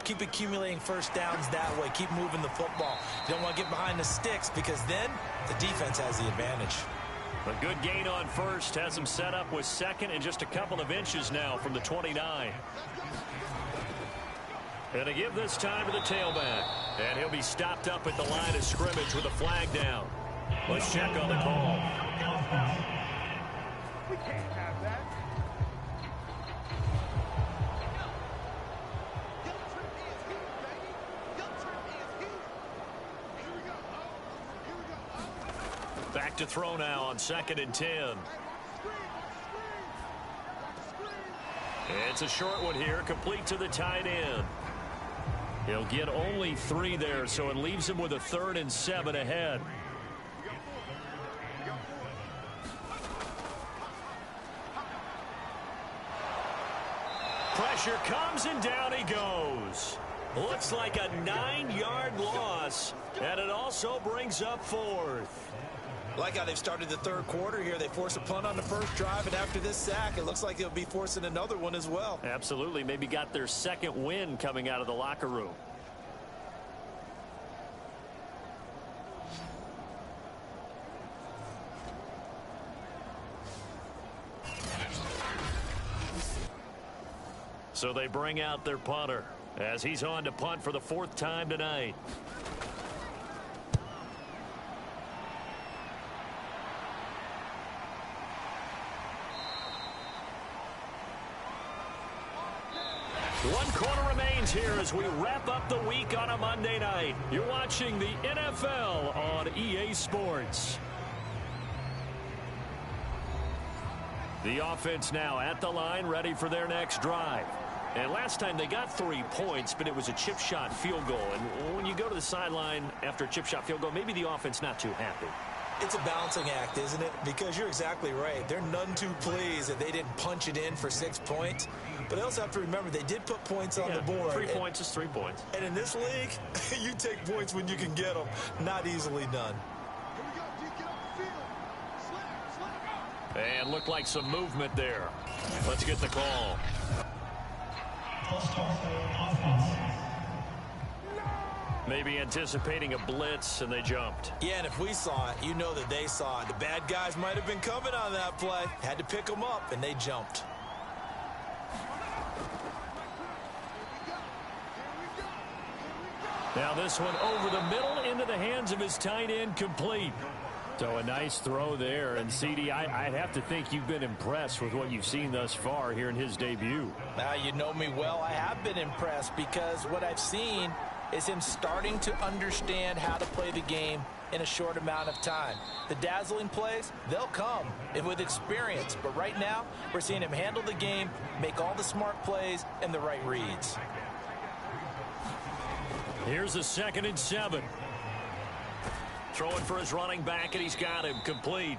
Keep accumulating first downs that way. Keep moving the football. You don't want to get behind the sticks, because then the defense has the advantage. A good gain on first has him set up with 2nd and just a couple of inches now from the 29. And to give this time to the tailback. And he'll be stopped up at the line of scrimmage with a flag down. Let's check on the call. We can't have that. Back to throw now on 2nd and 10. It's a short one here, complete to the tight end. He'll get only 3 there, so it leaves him with a 3rd and 7 ahead. Pressure comes, and down he goes. Looks like a 9-yard loss, and it also brings up 4th. Like how they've started the third quarter here. They force a punt on the first drive, and after this sack, it looks like they'll be forcing another one as well. Absolutely. Maybe got their 2nd win coming out of the locker room. So they bring out their punter as he's on to punt for the 4th time tonight. One quarter remains here as we wrap up the week on a Monday night. You're watching the NFL on EA Sports. The offense now at the line, ready for their next drive. And last time they got 3 points, but it was a chip shot field goal. And when you go to the sideline after a chip shot field goal, maybe the offense not too happy. It's a balancing act, isn't it? Because you're exactly right. They're none too pleased that they didn't punch it in for 6 points. But they also have to remember they did put points on the board. 3 points is 3 points. And in this league, you take points when you can get them. Not easily done. And looked like some movement there. Let's get the call. Maybe anticipating a blitz, and they jumped. Yeah, and if we saw it, you know that they saw it. The bad guys might have been coming on that play. Had to pick them up, and they jumped. Now this one over the middle into the hands of his tight end, complete. So a nice throw there. And, CD, I'd have to think you've been impressed with what you've seen thus far here in his debut. Now, you know me well. I have been impressed because what I've seen is him starting to understand how to play the game in a short amount of time. The dazzling plays, they'll come and with experience. But right now, we're seeing him handle the game, make all the smart plays, and the right reads. Here's a 2nd and 7. Throwing for his running back, and he's got him complete.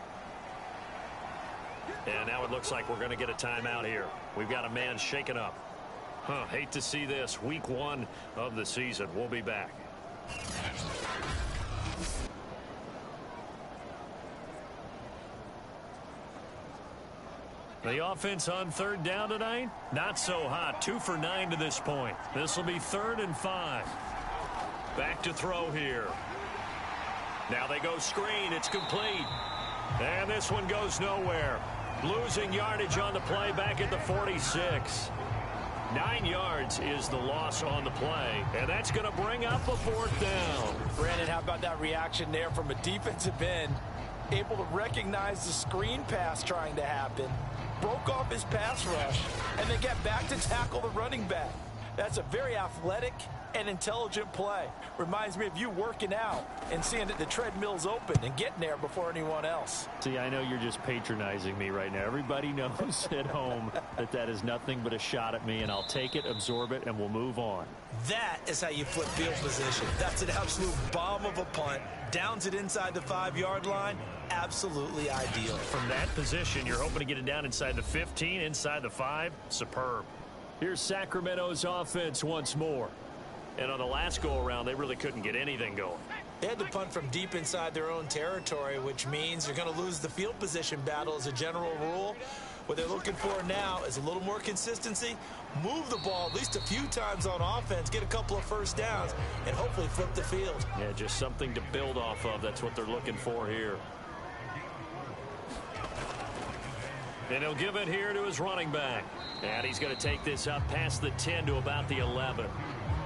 And now it looks like we're going to get a timeout here. We've got a man shaken up. Hate to see this. Week 1 of the season. We'll be back. The offense on 3rd down tonight, not so hot. 2 for 9 to this point. This will be 3rd and 5. Back to throw here. Now they go screen. It's complete. And this one goes nowhere. Losing yardage on the play back at the 46. 9 yards is the loss on the play. And that's going to bring up a 4th down. Brandon, how about that reaction there from a defensive end? Able to recognize the screen pass trying to happen. Broke off his pass rush. And then get back to tackle the running back. That's a very athletic and intelligent play. Reminds me of you working out and seeing that the treadmill's open and getting there before anyone else. See, I know you're just patronizing me right now. Everybody knows at home that that is nothing but a shot at me, and I'll take it, absorb it, and we'll move on. That is how you flip field position. That's an absolute bomb of a punt. Downs it inside the 5-yard line. Absolutely ideal. From that position, you're hoping to get it down inside the 15, inside the 5. Superb. Here's Sacramento's offense once more. And on the last go-around, they really couldn't get anything going. They had to punt from deep inside their own territory, which means you're going to lose the field position battle as a general rule. What they're looking for now is a little more consistency, move the ball at least a few times on offense, get a couple of first downs, and hopefully flip the field. Yeah, just something to build off of. That's what they're looking for here. And he'll give it here to his running back. And he's going to take this up past the 10 to about the 11.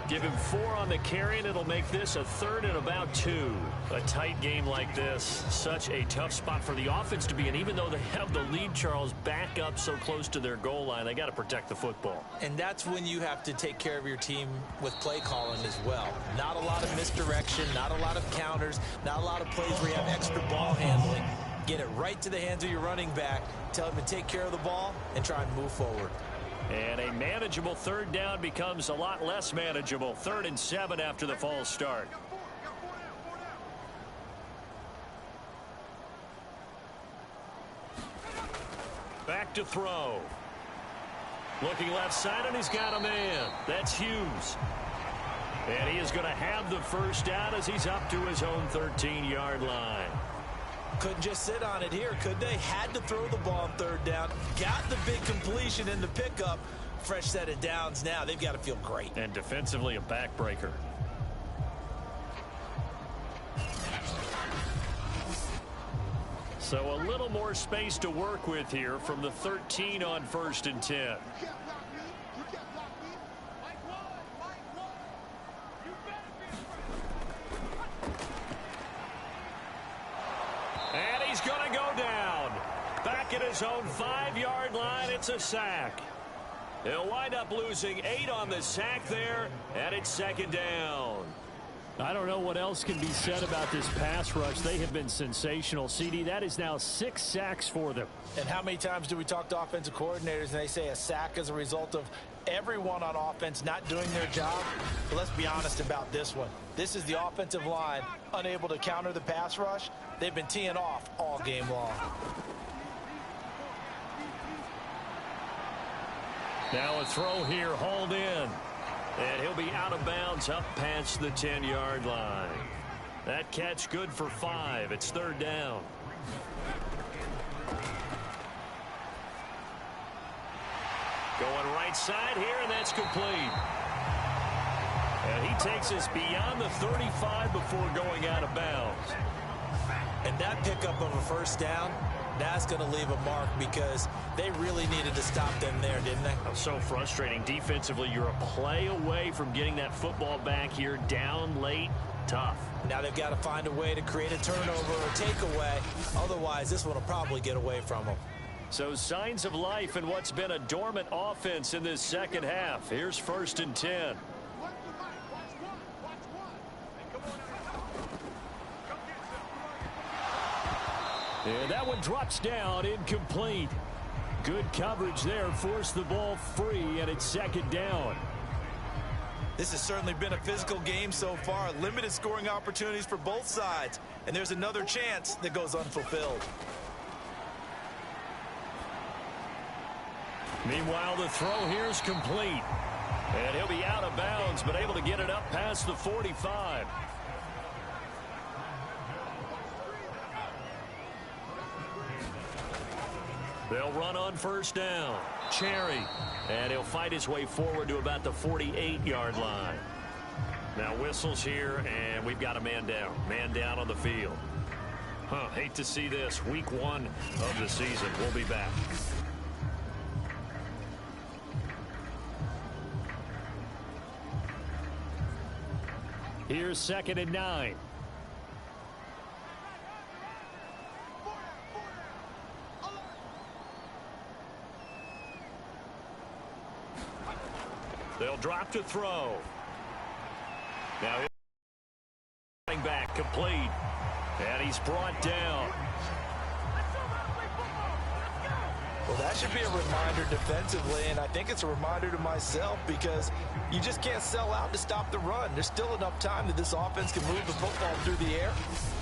Give him 4 on the carry, and it'll make this a 3rd and about 2. A tight game like this, such a tough spot for the offense to be in. Even though they have the lead, Charles, back up so close to their goal line, they got to protect the football. And that's when you have to take care of your team with play calling as well. Not a lot of misdirection, not a lot of counters, not a lot of plays where you have extra ball handling. Get it right to the hands of your running back, tell him to take care of the ball, and try and move forward. And a manageable 3rd down becomes a lot less manageable. 3rd and 7 after the false start. Back to throw. Looking left side, and he's got a man. That's Hughes. And he is going to have the first down as he's up to his own 13-yard line. Couldn't just sit on it here, could they? Had to throw the ball on 3rd down. Got the big completion in the pickup. Fresh set of downs now. They've got to feel great. And defensively, a backbreaker. So a little more space to work with here from the 13 on 1st and 10. And he's going to go down. Back at his own 5-yard line, it's a sack. He'll wind up losing 8 on the sack there, and it's 2nd down. I don't know what else can be said about this pass rush. They have been sensational. CD, that is now 6 sacks for them. And how many times do we talk to offensive coordinators and they say a sack is a result of everyone on offense not doing their job? But let's be honest about this one. This is the offensive line unable to counter the pass rush. They've been teeing off all game long. Now a throw here, hauled in. And he'll be out of bounds up past the 10-yard line. That catch good for 5. It's 3rd down. Going right side here, and that's complete. And he takes us beyond the 35 before going out of bounds. And that pickup of a first down, that's going to leave a mark because they really needed to stop them there, didn't they? So frustrating. Defensively, you're a play away from getting that football back here. Down late, tough. Now they've got to find a way to create a turnover or takeaway. Otherwise, this one will probably get away from them. So signs of life in what's been a dormant offense in this second half. Here's 1st and 10. And that one drops down, incomplete. Good coverage there, forced the ball free, and it's 2nd down. This has certainly been a physical game so far. Limited scoring opportunities for both sides. And there's another chance that goes unfulfilled. Meanwhile, the throw here is complete. And he'll be out of bounds, but able to get it up past the 45. They'll run on 1st down. Cherry. And he'll fight his way forward to about the 48-yard line. Now whistles here, and we've got a man down. Man down on the field. Hate to see this. Week 1 of the season. We'll be back. Here's 2nd and 9. They'll drop to throw. Now he's back complete. And he's brought down. Well, that should be a reminder defensively, and I think it's a reminder to myself because you just can't sell out to stop the run. There's still enough time that this offense can move the football through the air,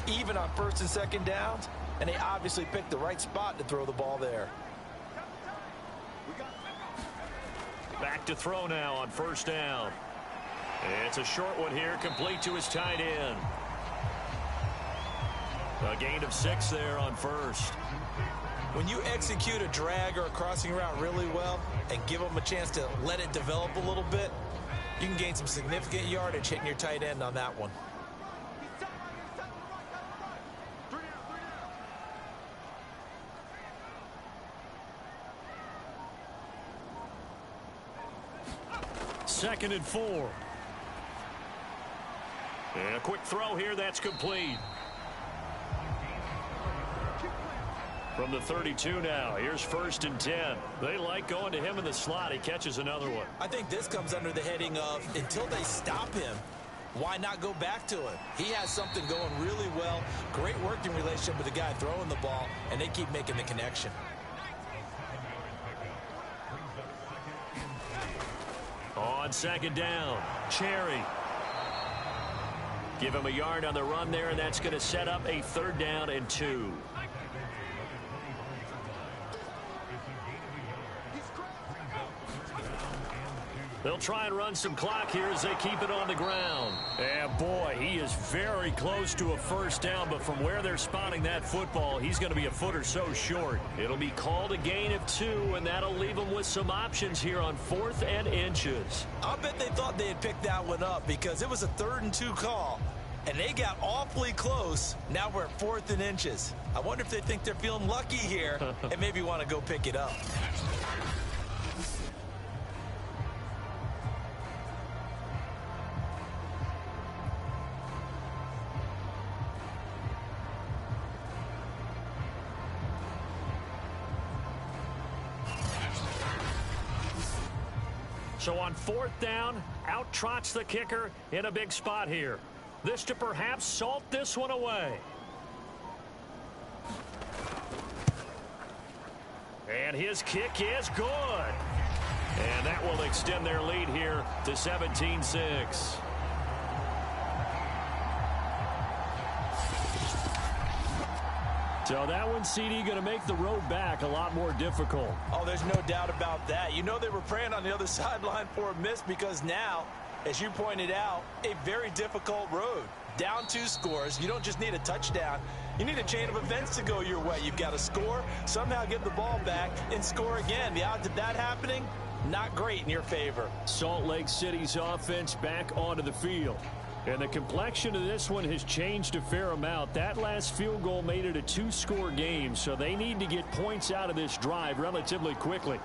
even on first and second downs, and they obviously picked the right spot to throw the ball there. Back to throw now on first down. It's a short one here, complete to his tight end. A gain of 6 there on first. When you execute a drag or a crossing route really well and give them a chance to let it develop a little bit, you can gain some significant yardage hitting your tight end on that one. Second and 4. And a quick throw here, that's complete. From the 32 now, here's first and 10. They like going to him in the slot. He catches another one. I think this comes under the heading of until they stop him, why not go back to him? He has something going really well. Great working relationship with the guy throwing the ball, and they keep making the connection. On second down, Cherry. Give him a yard on the run there, and that's going to set up a 3rd down and 2. They'll try and run some clock here as they keep it on the ground. And boy, he is very close to a first down, but from where they're spotting that football, he's going to be a foot or so short. It'll be called a gain of 2, and that'll leave them with some options here on 4th and inches. I'll bet they thought they had picked that one up because it was a 3rd and 2 call, and they got awfully close. Now we're at 4th and inches. I wonder if they think they're feeling lucky here and maybe want to go pick it up. So on 4th down, out trots the kicker in a big spot here. This to perhaps salt this one away. And his kick is good. And that will extend their lead here to 17-6. So that one, CD, going to make the road back a lot more difficult. Oh, there's no doubt about that. You know they were praying on the other sideline for a miss because now, as you pointed out, a very difficult road. Down 2 scores. You don't just need a touchdown. You need a chain of events to go your way. You've got to score, somehow get the ball back, and score again. The odds of that happening, not great in your favor. Salt Lake City's offense back onto the field. And the complexion of this one has changed a fair amount. That last field goal made it a 2-score game, so they need to get points out of this drive relatively quickly.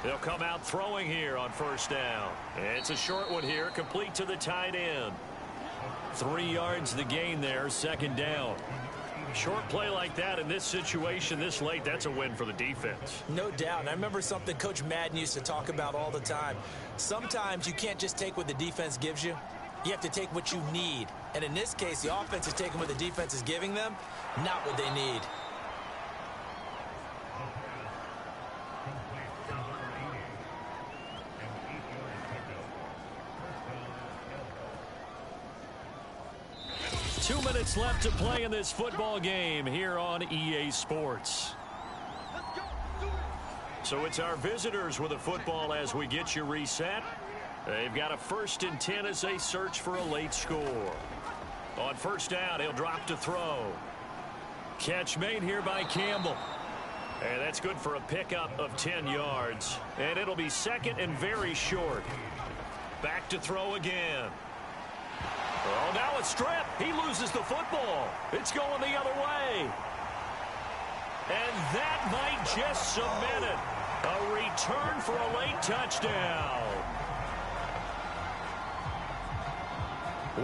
They'll come out throwing here on first down. It's a short one here, complete to the tight end. 3 yards the gain there, 2nd down. Short play like that in this situation this late, that's a win for the defense. No doubt. I remember something Coach Madden used to talk about all the time. Sometimes you can't just take what the defense gives you. You have to take what you need. And in this case, the offense is taking what the defense is giving them, not what they need. Two minutes left to play in this football game here on EA Sports. So it's our visitors with a football as we get you reset. They've got a 1st and 10 as they search for a late score. On first down, he'll drop to throw. Catch made here by Campbell. And that's good for a pickup of 10 yards. And it'll be 2nd and very short. Back to throw again. Oh, now a strip. He loses the football. It's going the other way. And that might just cement it. A return for a late touchdown.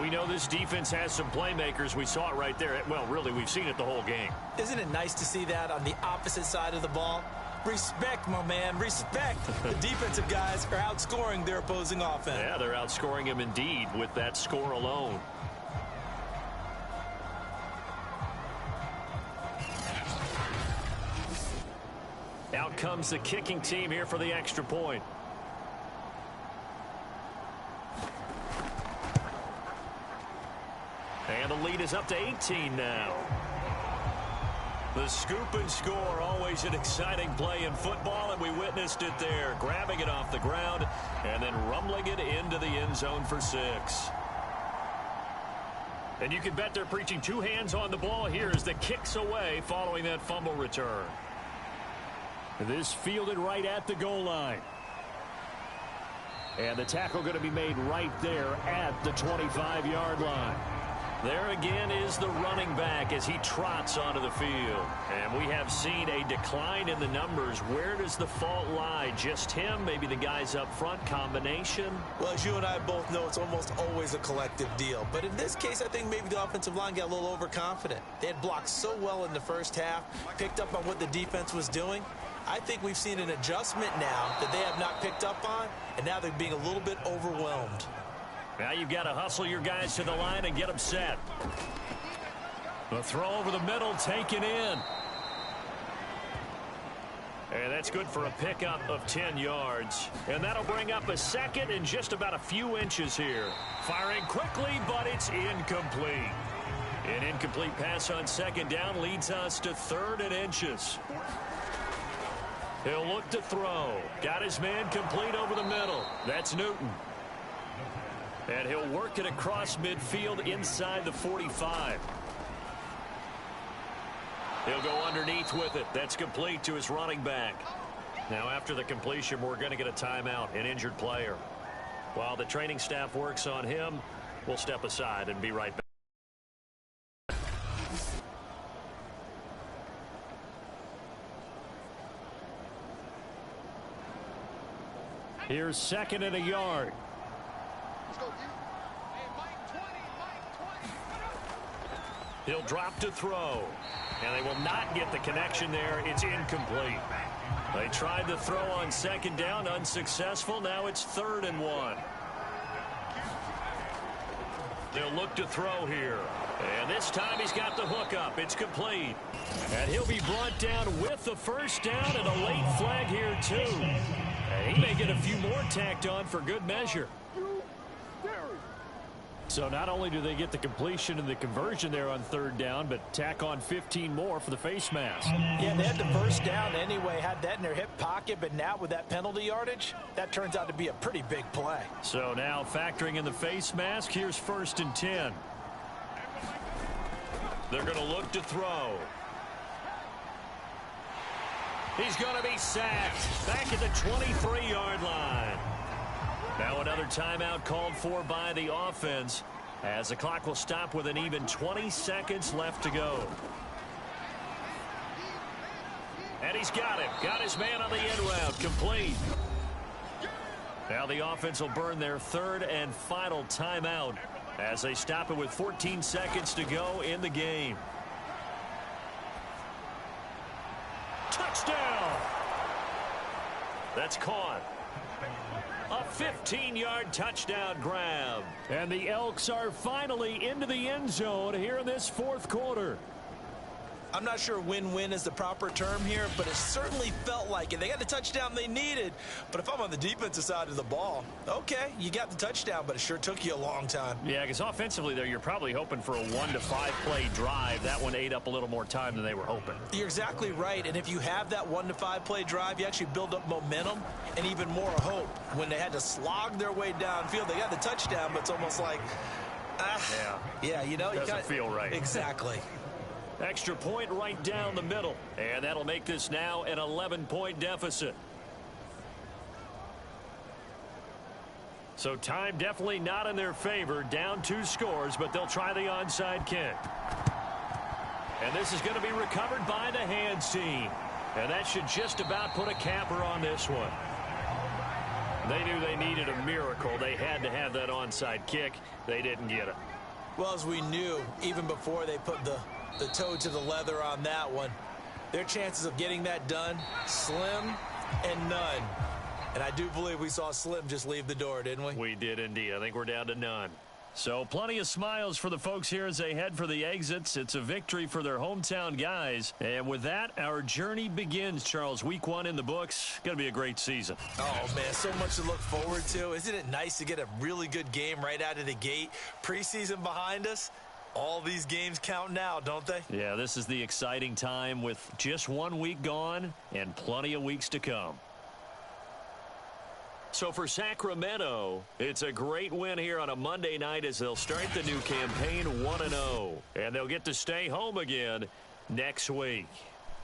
We know this defense has some playmakers. We saw it right there. Well, really, we've seen it the whole game. Isn't it nice to see that on the opposite side of the ball? Respect, my man, respect. The defensive guys are outscoring their opposing offense. Yeah, they're outscoring him indeed with that score alone. Out comes the kicking team here for the extra point. And the lead is up to 18 now. The scoop and score, always an exciting play in football, and we witnessed it there, grabbing it off the ground and then rumbling it into the end zone for 6. And you can bet they're preaching 2 hands on the ball here as the kick's away following that fumble return. This fielded right at the goal line. And the tackle going to be made right there at the 25-yard line. There again is the running back as he trots onto the field. And we have seen a decline in the numbers. Where does the fault lie? Just him? Maybe the guys up front? Combination? Well, as you and I both know, it's almost always a collective deal. But in this case, I think maybe the offensive line got a little overconfident. They had blocked so well in the first half, picked up on what the defense was doing. I think we've seen an adjustment now that they have not picked up on, and now they're being a little bit overwhelmed. Now you've got to hustle your guys to the line and get them set. The throw over the middle taken in. And that's good for a pickup of 10 yards. And that'll bring up a second and just about a few inches here. Firing quickly, but it's incomplete. An incomplete pass on second down leads us to 3rd and inches. He'll look to throw. Got his man complete over the middle. That's Newton. And he'll work it across midfield inside the 45. He'll go underneath with it. That's complete to his running back. Now after the completion, we're going to get a timeout, an injured player. While the training staff works on him, we'll step aside and be right back. Here's 2nd and a yard. He'll drop to throw. And they will not get the connection there. It's incomplete. They tried the throw on 2nd down, unsuccessful. Now it's 3rd and 1. They'll look to throw here. And this time he's got the hook up. It's complete. And he'll be brought down with the first down and a late flag here too. And he may get a few more tacked on for good measure. So not only do they get the completion and the conversion there on 3rd down, but tack on 15 more for the face mask. Yeah, they had the first down anyway, had that in their hip pocket, but now with that penalty yardage, that turns out to be a pretty big play. So now factoring in the face mask, here's 1st and 10. They're going to look to throw. He's going to be sacked back at the 23-yard line. Now another timeout called for by the offense as the clock will stop with an even 20 seconds left to go. And he's got him. Got his man on the end route. Complete. Now the offense will burn their 3rd and final timeout as they stop it with 14 seconds to go in the game. Touchdown! That's caught. A 15-yard touchdown grab. And the Elks are finally into the end zone here in this 4th quarter. I'm not sure win-win is the proper term here, but it certainly felt like it. They got the touchdown they needed. But if I'm on the defensive side of the ball, okay, you got the touchdown, but it sure took you a long time. Yeah, because offensively there, you're probably hoping for a 1 to 5 play drive. That one ate up a little more time than they were hoping. You're exactly right. And if you have that 1 to 5 play drive, you actually build up momentum and even more hope. When they had to slog their way downfield, they got the touchdown, but it's almost like, yeah, you know, doesn't feel right. Exactly. Extra point right down the middle. And that'll make this now an 11-point deficit. So time definitely not in their favor. Down 2 scores, but they'll try the onside kick. And this is going to be recovered by the hands team. And that should just about put a capper on this one. They knew they needed a miracle. They had to have that onside kick. They didn't get it. Well, as we knew, even before they put the toe to the leather on that one, their chances of getting that done, slim and none. And I do believe we saw Slim just leave the door, didn't we? We did indeed. I think we're down to none. So plenty of smiles for the folks here as they head for the exits. It's a victory for their hometown guys. And with that, our journey begins, Charles. Week 1 in the books. Going to be a great season. Oh, man, so much to look forward to. Isn't it nice to get a really good game right out of the gate? Preseason behind us. All these games count now, don't they? Yeah, this is the exciting time with just 1 week gone and plenty of weeks to come. So for Sacramento, it's a great win here on a Monday night as they'll start the new campaign 1-0. And they'll get to stay home again next week.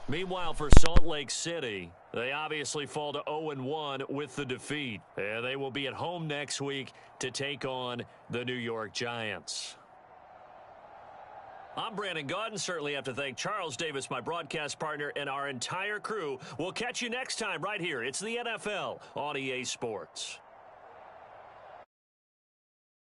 Meanwhile, for Salt Lake City, they obviously fall to 0-1 with the defeat. And they will be at home next week to take on the New York Giants. I'm Brandon Gaudin. Certainly have to thank Charles Davis, my broadcast partner, and our entire crew. We'll catch you next time right here. It's the NFL on EA Sports.